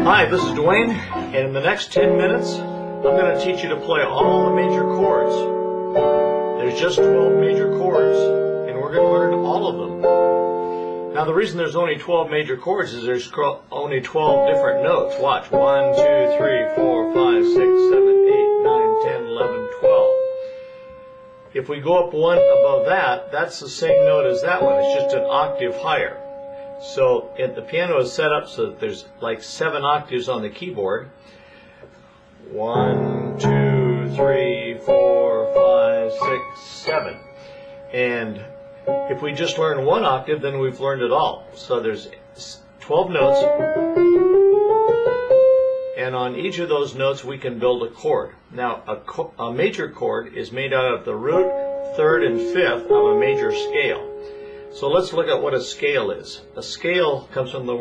Hi, this is Dwayne, and in the next 10 minutes, I'm going to teach you to play all the major chords. There's just 12 major chords, and we're going to learn all of them. Now, the reason there's only 12 major chords is there's only 12 different notes. Watch. 1, 2, 3, 4, 5, 6, 7, 8, 9, 10, 11, 12. If we go up one above that, that's the same note as that one. It's just an octave higher. So the piano is set up so that there's like 7 octaves on the keyboard. 1, 2, 3, 4, 5, 6, 7. And if we just learn one octave, then we've learned it all. So there's 12 notes, and on each of those notes we can build a chord. Now a major chord is made out of the root, third, and fifth of a major scale. So let's look at what a scale is. A scale comes from the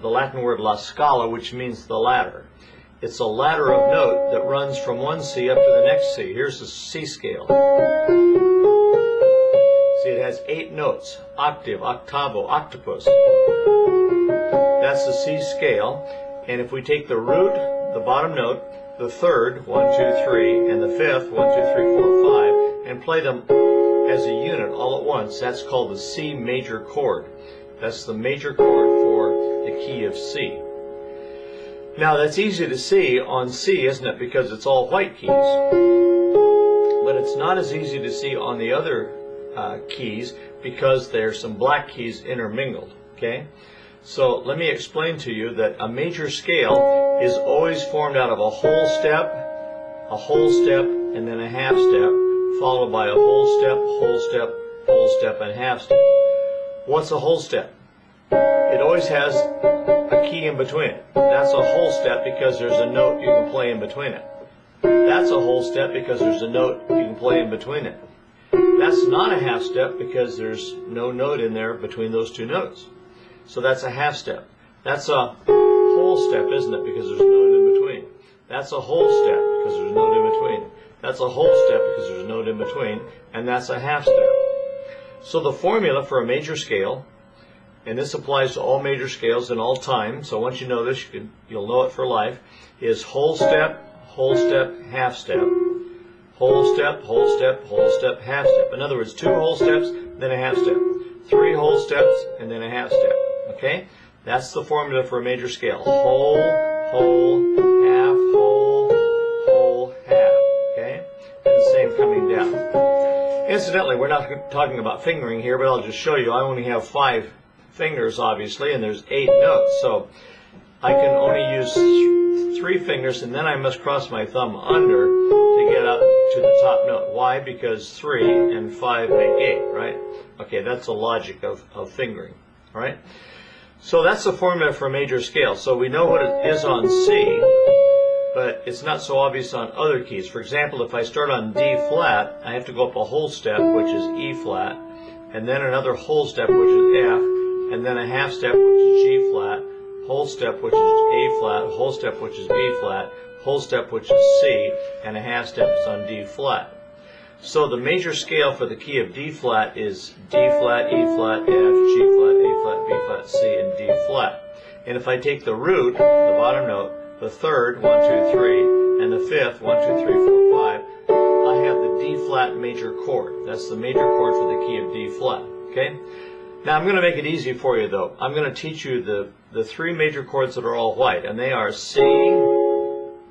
Latin word la scala, which means the ladder. It's a ladder of note that runs from one C up to the next C. Here's the C scale. See, it has 8 notes. Octave, octavo, octopus. That's the C scale. And if we take the root, the bottom note, the third, 1, 2, 3, and the fifth, 1, 2, 3, 4, 5, and play them as a unit all at once, that's called the C major chord. That's the major chord for the key of C. Now that's easy to see on C, isn't it? Because it's all white keys. But it's not as easy to see on the other keys because there's some black keys intermingled. Okay? So let me explain to you that a major scale is always formed out of a whole step, and then a half step, followed by a whole step, whole step, whole step, and half step. What's a whole step? It always has a key in between it. That's a whole step because there's a note you can play in between it. That's a whole step because there's a note you can play in between it. That's not a half step because there's no note in there between those two notes. So that's a half step. That's a whole step, isn't it? Because there's a note in between. That's a whole step because there's a note in between. That's a whole step because there's a note in between. And that's a half step. So the formula for a major scale, and this applies to all major scales in all time, so once you know this, you'll know it for life, is whole step, half step, whole step, whole step, whole step, half step. In other words, 2 whole steps, then a half step. 3 whole steps, and then a half step. Okay? That's the formula for a major scale. Whole, half, whole, half. Okay? And the same coming down. Incidentally, we're not talking about fingering here, but I'll just show you. I only have 5 fingers, obviously, and there's 8 notes. So I can only use 3 fingers, and then I must cross my thumb under to get up to the top note. Why? Because 3 and 5 make 8, right? Okay, that's the logic of fingering, all right? So that's the formula for a major scale. So we know what it is on C, but it's not so obvious on other keys. For example, if I start on D flat, I have to go up a whole step, which is E flat, and then another whole step, which is F, and then a half step, which is G flat, whole step, which is A flat, whole step, which is B flat, whole step, which is C, and a half step is on D flat. So the major scale for the key of D flat is D flat, E flat, F, G flat, A flat, B flat, C, and D flat. And if I take the root, the bottom note, the third, 1, 2, 3, and the fifth, 1, 2, 3, 4, 5, I have the D flat major chord. That's the major chord for the key of D flat. Okay? Now I'm going to make it easy for you though. I'm going to teach you the 3 major chords that are all white, and they are C,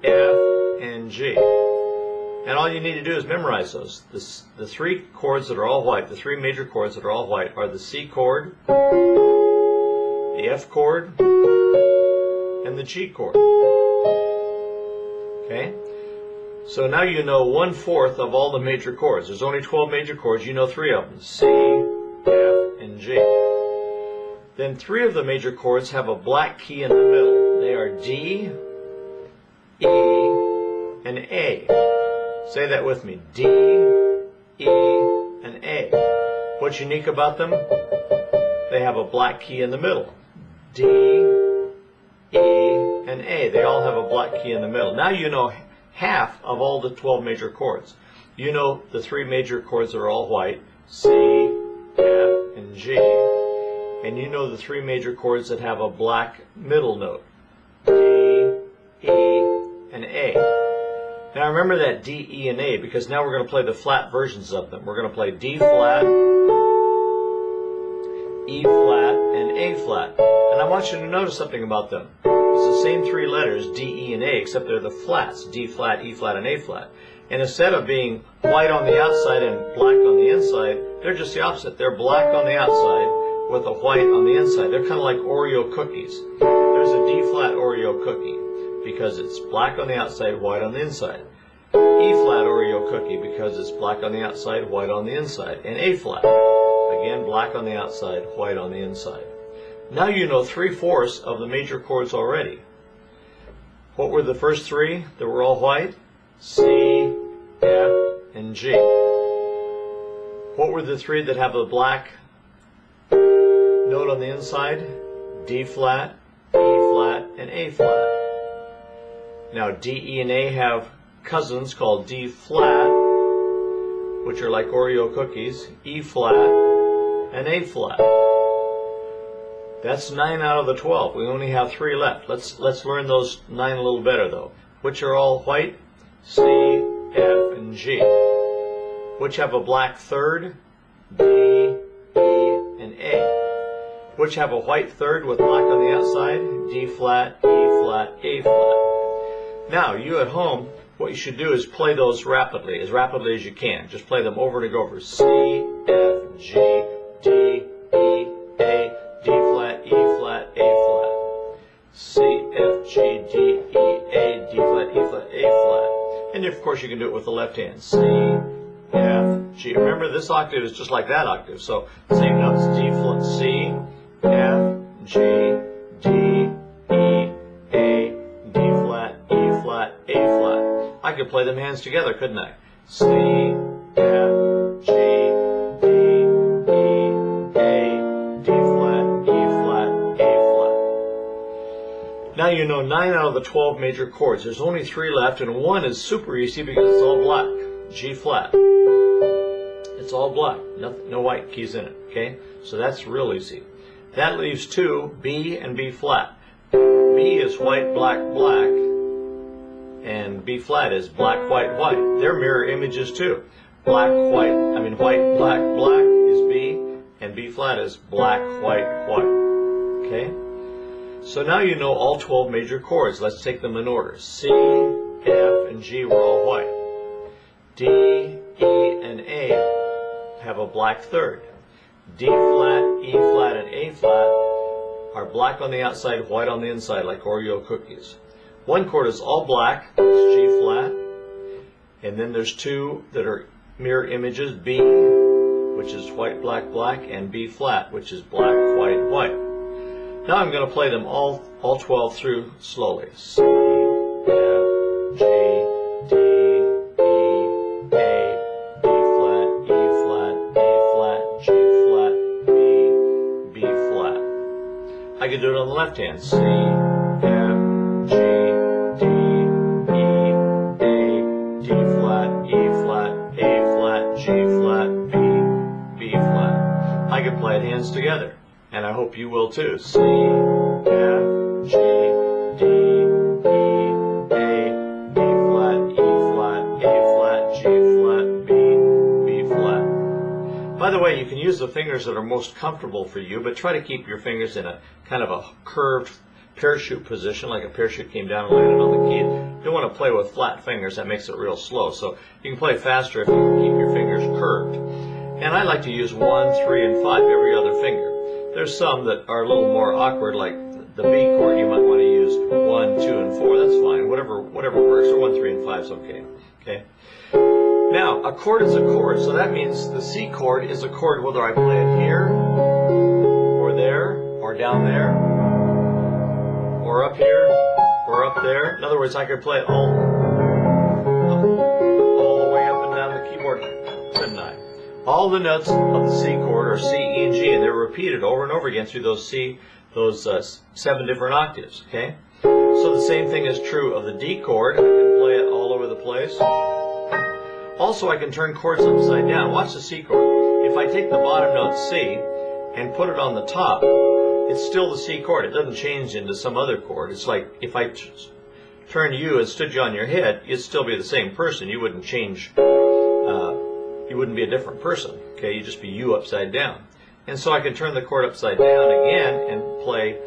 F, and G. And all you need to do is memorize those. The 3 chords that are all white, the 3 major chords that are all white are the C chord, the F chord, and the G chord. Okay? So now you know 1/4 of all the major chords. There's only 12 major chords. You know 3 of them, C, F, and G. Then 3 of the major chords have a black key in the middle. They are D, E, and A. Say that with me. D, E, and A. What's unique about them? They have a black key in the middle. D, E, and A. They all have a black key in the middle. Now you know half of all the 12 major chords. You know the 3 major chords that are all white, C, F, and G. And you know the 3 major chords that have a black middle note, D, Now remember that D, E, and A, because now we're going to play the flat versions of them. We're going to play D flat, E flat, and A flat. And I want you to notice something about them. It's the same three letters, D, E, and A, except they're the flats, D flat, E flat, and A flat. And instead of being white on the outside and black on the inside, they're just the opposite. They're black on the outside with a white on the inside. They're kind of like Oreo cookies. There's a D flat Oreo cookie because it's black on the outside, white on the inside. E flat Oreo cookie because it's black on the outside, white on the inside. And A flat, again, black on the outside, white on the inside. Now you know 3/4 of the major chords already. What were the first three that were all white? C, F, and G. What were the three that have a black note on the inside? D flat, E flat, and A flat. Now D, E, and A have cousins called D flat, which are like Oreo cookies, E flat, and A flat. That's 9 out of the 12. We only have 3 left. Let's learn those 9 a little better though. Which are all white? C, F, and G. Which have a black third? D, E, and A. Which have a white third with black on the outside? D flat, E flat, A flat. Now, you at home, what you should do is play those rapidly as you can. Just play them over and over. C, F, G, D, E, A, D flat, E flat, A flat. C, F, G, D, E, A, D flat, E flat, A flat. And of course you can do it with the left hand. C, F, G. Remember this octave is just like that octave. So same notes. D flat, C, F, G, D, E, A, D flat, E flat, A flat. I could play them hands together, couldn't I? C, F, G, D, E, A, D flat, E flat, A flat. Now you know 9 out of the 12 major chords. There's only 3 left, and one is super easy because it's all black. G flat. It's all black. No white keys in it. Okay? So that's real easy. That leaves 2, B and B flat. B is white, black, black, and B flat is black, white, white. They're mirror images too. White, black, black is B, and B flat is black, white, white. Okay? So now you know all 12 major chords. Let's take them in order. C, F, and G were all white. D, E, and A have a black third. D flat, E flat, and A flat are black on the outside, white on the inside, like Oreo cookies. One chord is all black, it's G flat, and then there's 2 that are mirror images, B, which is white, black, black, and B flat, which is black, white, white. Now I'm going to play them all 12 through slowly. C, F, G, D, E, A, D flat, E flat, A flat, G flat, B, B flat. I could do it on the left hand. C, F, G, D, E, A, D flat, E flat, A flat, G flat, B, B flat. I could play it hands together, and I hope you will too. C, F, G, D, E, A, D flat, E flat, A flat, G flat, B, B flat. By the way, you can use the fingers that are most comfortable for you, but try to keep your fingers in a kind of a curved parachute position, like a parachute came down and landed on the key. You don't want to play with flat fingers, that makes it real slow. So you can play faster if you keep your fingers curved. And I like to use 1, 3, and 5, every other finger. There's some that are a little more awkward, like the B chord, you might want to use 1, 2, and 4. That's fine, whatever works, or 1, 3, and 5 is okay. Okay. Now, a chord is a chord, so that means the C chord is a chord whether I play it here, or there, or down there, or up here, or up there. In other words, I could play it all the way up and down the keyboard, couldn't I? All the notes of the C chord are C, E, and G, and they're repeated over and over again through those 7 different octaves. Okay. So the same thing is true of the D chord. I can play it all over the place. Also, I can turn chords upside down. Watch the C chord. If I take the bottom note C and put it on the top, it's still the C chord. It doesn't change into some other chord. It's like if I turned you and stood you on your head, you'd still be the same person. You wouldn't change. You wouldn't be a different person. Okay, you'd just be you upside down. And so I can turn the chord upside down again and play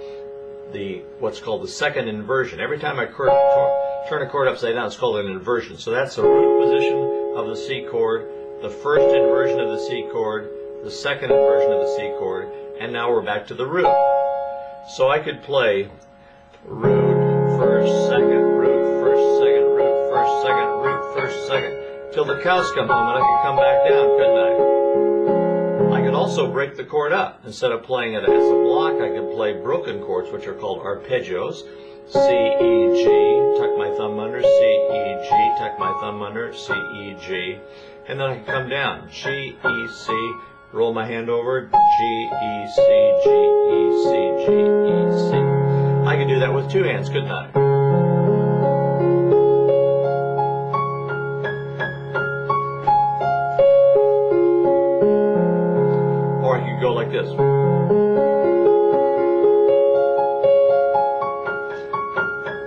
what's called the second inversion. Every time I turn a chord upside down, it's called an inversion. So that's the root position of the C chord, the first inversion of the C chord, the second inversion of the C chord, and now we're back to the root. So I could play root, first, second, root, first, second, root, first, second, root, first, second, till the cows come home and I can come back down, couldn't I? I could also break the chord up. Instead of playing it as a block, I could play broken chords, which are called arpeggios. C, E, G, tuck my thumb under, C, E, G, tuck my thumb under, C, E, G. And then I can come down, G, E, C, roll my hand over, G, E, C, G, E, C, G, E, C. I could do that with two hands, couldn't I? Or I could go like this.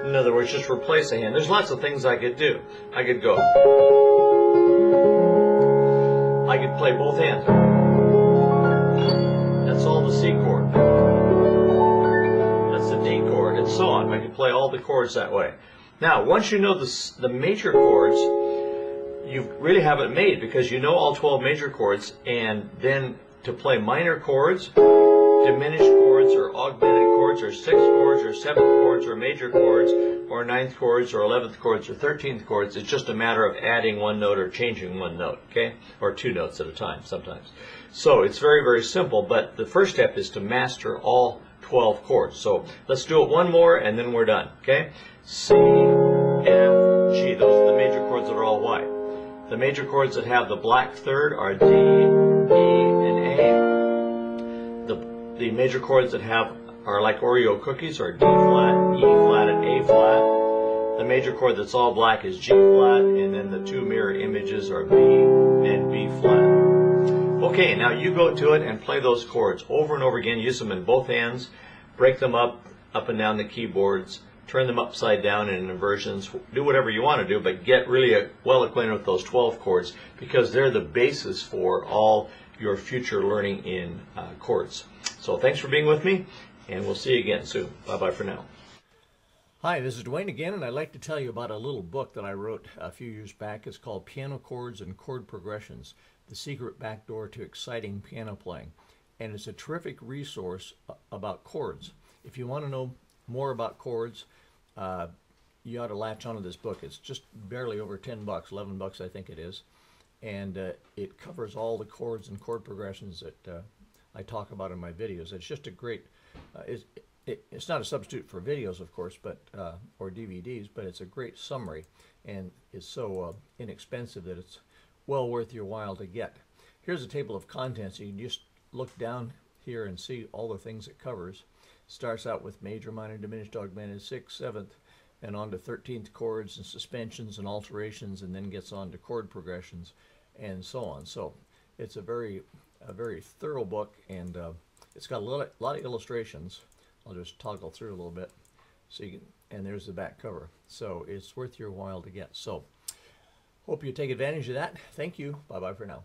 In other words, just replace a hand. There's lots of things I could do. I could go. I could play both hands. That's all the C chord. That's the D chord, and so on. I could play all the chords that way. Now, once you know the major chords, you really have it made, because you know all 12 major chords, and then to play minor chords, diminished chords, or augmented chords, or sixth chords, or seventh chords, or major chords, or ninth chords, or 11th chords, or 13th chords, it's just a matter of adding one note or changing one note, okay? Or two notes at a time sometimes. So it's very, very simple, but the first step is to master all 12 chords. So let's do it one more and then we're done, okay? C, F, G, those are the major chords that are all white. The major chords that have the black third are D, E, and A. The major chords that are like Oreo cookies are D flat, E flat, and A flat. The major chord that's all black is G flat, and then the two mirror images are B and B flat. Okay, now you go to it and play those chords over and over again. Use them in both hands. Break them up and down the keyboards. Turn them upside down in inversions. Do whatever you want to do, but get really well acquainted with those 12 chords, because they're the basis for all your future learning in chords. So thanks for being with me, and we'll see you again soon. Bye-bye for now. Hi, this is Dwayne again, and I'd like to tell you about a little book that I wrote a few years back. It's called Piano Chords and Chord Progressions, The Secret Backdoor to Exciting Piano Playing. And it's a terrific resource about chords. If you want to know more about chords, you ought to latch onto this book. It's just barely over 10 bucks, 11 bucks I think it is. And it covers all the chords and chord progressions that I talk about in my videos. It's just a great, it's not a substitute for videos, of course, but or DVDs, but it's a great summary, and it's so inexpensive that it's well worth your while to get. Here's a table of contents. You can just look down here and see all the things it covers. Starts out with major, minor, diminished, augmented, 6th, 7th, and on to 13th chords and suspensions and alterations, and then gets on to chord progressions and so on. So it's a very thorough book, and it's got a lot of illustrations. I'll just toggle through a little bit, so you can, and there's the back cover. So it's worth your while to get. So hope you take advantage of that. Thank you. Bye-bye for now.